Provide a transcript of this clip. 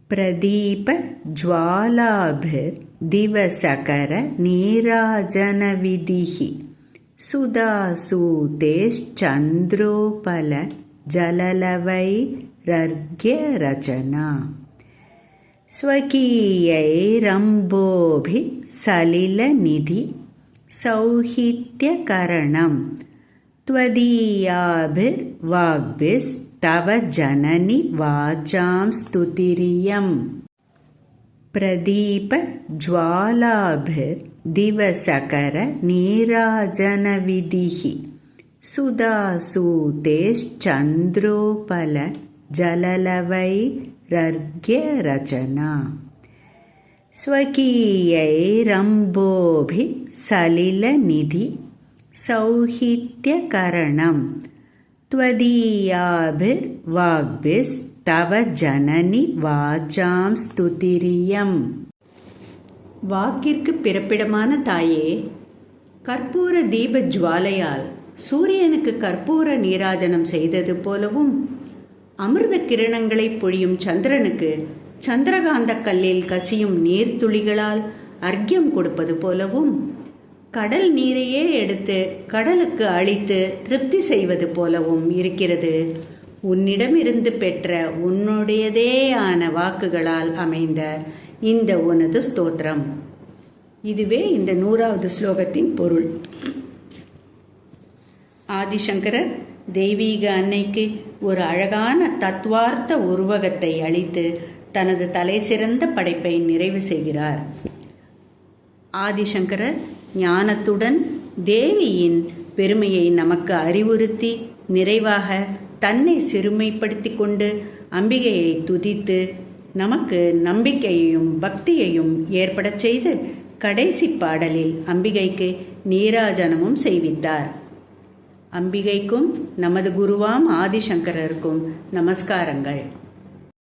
பிரதீப ஜ்வாலாபிர் திவசகர நீராஜனவிதிஹி சுதாசூதேஷ்சந்திரோபல ஜலலவைரர்க்யரச்சனா ஸ்வகீயைரம்போபி சலிலநிதி சௌஹித்யகரணம் त्वदीयाभिर्वाग्भिस्तव जननि वाचां स्तुतिरियम् प्रदीप ज्वालाभिर्दिवसकर नीराजनविधिः सुधासूतेश्चन्द्रोपल जललवैरर्घ्यरचना स्वकीयैरम्बोभिः सलिलनिधि சௌஹித்யகரணம் त्वदीयाभिर्वाग्भिस्तव जननि வாச்சாம் ஸ்துதிரியம். வாக்கிற்கு பிறப்பிடமான தாயே, கற்பூர தீப ஜுவாலையால் சூரியனுக்கு கற்பூர நீராஜனம் செய்தது போலவும், அமிர்த கிரணங்களை பொழியும் சந்திரனுக்கு சந்திரகாந்த கல்லில் கசியும் நீர்த்துளிகளால் அர்க்யம் கொடுப்பது போலவும், கடல் நீரையே எடுத்து கடலுக்கு அளித்து திருப்தி செய்வது போலவும் இருக்கிறது உன்னிடமிருந்து பெற்ற உன்னுடையதேயான வாக்குகளால் அமைந்த இந்த உனது ஸ்தோத்திரம். இதுவே இந்த 100வது ஸ்லோகத்தின் பொருள். ஆதிசங்கரர் தெய்வீக அன்னைக்கு ஒரு அழகான தத்துவார்த்த உருவகத்தை அளித்து தனது தலை சிறந்த படைப்பை நிறைவு செய்கிறார். ஆதிசங்கரர் ஞானத்துடன் தேவியின் பெருமையை நமக்கு அறிவுறுத்தி நிறைவாக தன்னை சிறுமைப்படுத்தி கொண்டு அம்பிகையை துதித்து நமக்கு நம்பிக்கையையும் பக்தியையும் ஏற்படச் செய்து கடைசி பாடலில் அம்பிகைக்கு நீராஜனமும் செய்வித்தார். அம்பிகைக்கும் நமது குருவாம் ஆதிசங்கரருக்கும் நமஸ்காரங்கள்.